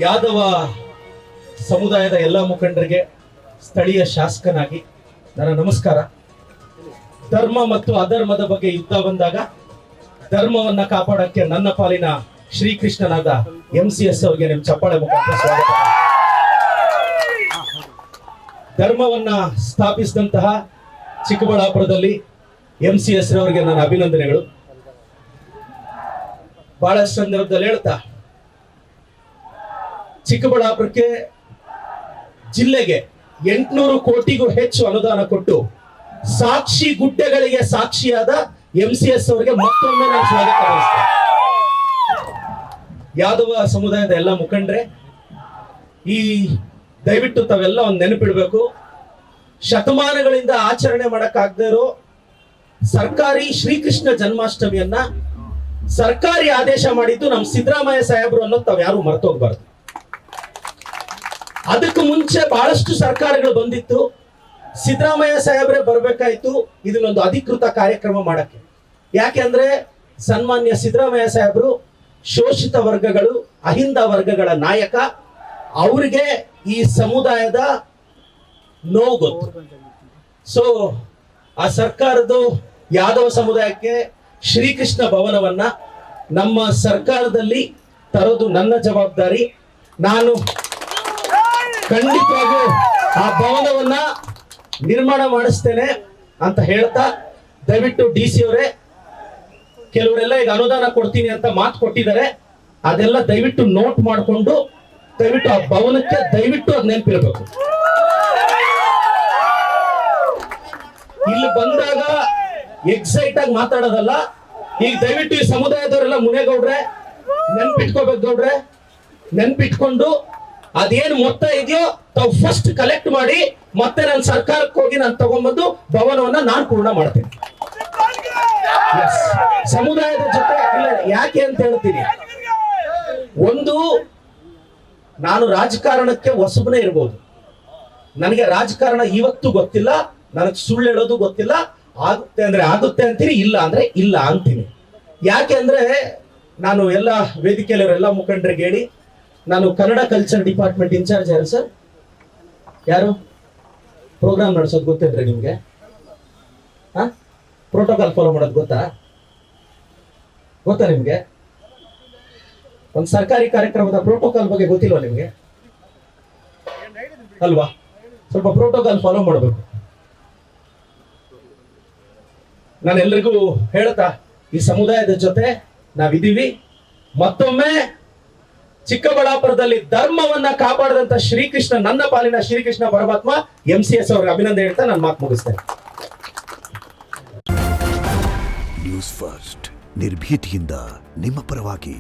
ಯಾದವ ಸಮುದಾಯದ ಎಲ್ಲ ಮುಖಂಡರಿಗೆ ಸ್ಥಳೀಯ ಶಾಸಕನಾಗಿ ನನ್ನ ನಮಸ್ಕಾರ. ಧರ್ಮ ಮತ್ತು ಅಧರ್ಮದ ಬಗ್ಗೆ ಯುದ್ಧ ಬಂದಾಗ ಧರ್ಮವನ್ನ ಕಾಪಾಡಕ್ಕೆ ನನ್ನ ಪಾಲಿನ ಶ್ರೀಕೃಷ್ಣನಾದ MCS ಅವರಿಗೆ ನಿಮ್ಮ ಚಪ್ಪಾಳೆ ಮುಖಾಂತರ ಸ್ವಾಗತ. ಧರ್ಮವನ್ನ ಸ್ಥಾಪಿಸಿದಂತಹ ಚಿಕ್ಕಬಳ್ಳಾಪುರದಲ್ಲಿ MCS ಅವರಿಗೆ ನನ್ನ ಅಭಿನಂದನೆಗಳು. ಬಹಳಷ್ಟು ಸಂದರ್ಭದಲ್ಲಿ ಹೇಳ್ತಾ ಚಿಕ್ಕಬಳ್ಳಾಪುರಕ್ಕೆ ಜಿಲ್ಲೆಗೆ 800 ಕೋಟಿಗೂ ಹೆಚ್ಚು ಅನುದಾನ ಕೊಟ್ಟು ಸಾಕ್ಷಿ ಗುಡ್ಡೆಗಳಿಗೆ ಸಾಕ್ಷಿಯಾದ MCS ಅವರಿಗೆ ಮತ್ತೊಮ್ಮೆ ನಾನು ಸ್ವಾಗತ ಬಯಸ್ತೇನೆ. ಯಾದವ ಸಮುದಾಯದ ಎಲ್ಲ ಮುಖಂಡ್ರೆ, ಈ ದಯವಿಟ್ಟು ತಾವೆಲ್ಲ ಒಂದು ನೆನಪಿಡ್ಬೇಕು, ಶತಮಾನಗಳಿಂದ ಆಚರಣೆ ಮಾಡಕ್ಕಾಗದೇ ಇರೋ ಸರ್ಕಾರಿ ಶ್ರೀಕೃಷ್ಣ ಜನ್ಮಾಷ್ಟಮಿಯನ್ನ ಸರ್ಕಾರಿ ಆದೇಶ ಮಾಡಿದ್ದು ನಮ್ಮ ಸಿದ್ದರಾಮಯ್ಯ ಸಾಹೇಬರು ಅನ್ನೋದು ತಾವ್ ಯಾರು ಮರ್ತೋಗ್ಬಾರ್ದು. ಅದಕ್ಕೂ ಮುಂಚೆ ಬಹಳಷ್ಟು ಸರ್ಕಾರಗಳು ಬಂದಿತ್ತು. ಸಿದ್ದರಾಮಯ್ಯ ಸಾಹೇಬ್ರೆ ಬರ್ಬೇಕಾಯ್ತು ಇದನ್ನೊಂದು ಅಧಿಕೃತ ಕಾರ್ಯಕ್ರಮ ಮಾಡಕ್ಕೆ. ಯಾಕೆಂದ್ರೆ ಸನ್ಮಾನ್ಯ ಸಿದ್ದರಾಮಯ್ಯ ಸಾಹೇಬರು ಶೋಷಿತ ವರ್ಗಗಳು, ಅಹಿಂದ ವರ್ಗಗಳ ನಾಯಕ. ಅವರಿಗೆ ಈ ಸಮುದಾಯದ ನೋವು ಗೊತ್ತು. ಸೊ ಆ ಸರ್ಕಾರದ್ದು ಯಾದವ ಸಮುದಾಯಕ್ಕೆ ಶ್ರೀಕೃಷ್ಣ ಭವನವನ್ನ ನಮ್ಮ ಸರ್ಕಾರದಲ್ಲಿ ತರೋದು ನನ್ನ ಜವಾಬ್ದಾರಿ. ನಾನು ಖಂಡಿತವಾಗೂ ಆ ಭವನವನ್ನ ನಿರ್ಮಾಣ ಮಾಡಿಸ್ತೇನೆ ಅಂತ ಹೇಳ್ತಾ, ದಯವಿಟ್ಟು DC ಅವರೇ, ಕೆಲವರೆಲ್ಲ ಈಗ ಅನುದಾನ ಕೊಡ್ತೀನಿ ಅಂತ ಮಾತು ಕೊಟ್ಟಿದ್ದಾರೆ, ಅದೆಲ್ಲ ದಯವಿಟ್ಟು ನೋಟ್ ಮಾಡಿಕೊಂಡು ದಯವಿಟ್ಟು ಆ ಭವನಕ್ಕೆ ದಯವಿಟ್ಟು ಅದ್ ನೆನಪಿರ್ಬೇಕು. ಇಲ್ಲಿ ಬಂದಾಗ ಎಕ್ಸೈಟ್ ಆಗಿ ಮಾತಾಡೋದಲ್ಲ. ಈಗ ದಯವಿಟ್ಟು ಈ ಸಮುದಾಯದವರೆಲ್ಲ ಮುನೇಗೌಡ್ರೆ ನೆನ್ಪಿಟ್ಕೋಬೇಕು. ಗೌಡ್ರೆ ನೆನ್ಪಿಟ್ಕೊಂಡು ಅದೇನು ಮೊತ್ತ ಇದೆಯೋ ತಾವು ಫಸ್ಟ್ ಕಲೆಕ್ಟ್ ಮಾಡಿ ಮತ್ತೆ ನನ್ನ ಸರ್ಕಾರಕ್ಕೆ ಹೋಗಿ ನಾನು ತಗೊಂಡ್ಬಂದು ಭವನವನ್ನ ನಾನು ಪೂರ್ಣ ಮಾಡ್ತೇನೆ. ಸಮುದಾಯದ ಜೊತೆ ಇಲ್ಲ. ಯಾಕೆ ಅಂತ ಹೇಳ್ತೀನಿ, ಒಂದು, ನಾನು ರಾಜಕಾರಣಕ್ಕೆ ಹೊಸಬನೇ ಇರ್ಬೋದು, ನನಗೆ ರಾಜಕಾರಣ ಇವತ್ತು ಗೊತ್ತಿಲ್ಲ, ನನಗೆ ಸುಳ್ಳು ಹೇಳೋದು ಗೊತ್ತಿಲ್ಲ. ಆಗುತ್ತೆ ಅಂದ್ರೆ ಆಗುತ್ತೆ ಅಂತೀನಿ, ಇಲ್ಲ ಅಂದ್ರೆ ಇಲ್ಲ ಅಂತೀನಿ. ಯಾಕೆ ಅಂದ್ರೆ ನಾನು ಎಲ್ಲ ವೇದಿಕೆಯಲ್ಲಿರೋ ಮುಖಂಡರಿಗೆ ಹೇಳಿ, ನಾನು ಕನ್ನಡ ಕಲ್ಚರ್ ಡಿಪಾರ್ಟ್ಮೆಂಟ್ ಇನ್ಚಾರ್ಜ್. ಯಾರು ಸರ್? ಯಾರು ಪ್ರೋಗ್ರಾಮ್ ನಡೆಸೋದು ಗೊತ್ತಿದ್ರೆ ನಿಮ್ಗೆ? ಪ್ರೋಟೋಕಾಲ್ ಫಾಲೋ ಮಾಡೋದು ಗೊತ್ತಾ ನಿಮ್ಗೆ? ಒಂದು ಸರ್ಕಾರಿ ಕಾರ್ಯಕ್ರಮದ ಪ್ರೋಟೋಕಾಲ್ ಬಗ್ಗೆ ಗೊತ್ತಿಲ್ವಾ ನಿಮ್ಗೆ? ಅಲ್ವಾ? ಸ್ವಲ್ಪ ಪ್ರೋಟೋಕಾಲ್ ಫಾಲೋ ಮಾಡಬೇಕು. ನಾನು ಎಲ್ರಿಗೂ ಹೇಳ್ತಾ, ಈ ಸಮುದಾಯದ ಜೊತೆ ನಾವಿದ್ದೀವಿ. ಮತ್ತೊಮ್ಮೆ ಚಿಕ್ಕಬಳ್ಳಾಪುರದಲ್ಲಿ ಧರ್ಮವನ್ನ ಕಾಪಾಡಿದಂತ ಶ್ರೀಕೃಷ್ಣ, ನನ್ನ ಪಾಲಿನ ಶ್ರೀಕೃಷ್ಣ ಪರಮಾತ್ಮ MCS ಅವ್ರಿಗೆ ಅಭಿನಂದನೆ ಹೇಳ್ತಾ ನಾನು ಮಾತು ಮುಗಿಸ್ತೇನೆ. ನ್ಯೂಸ್ ಫಸ್ಟ್, ನಿರ್ಭೀತಿಯಿಂದ ನಿಮ್ಮ ಪರವಾಗಿ.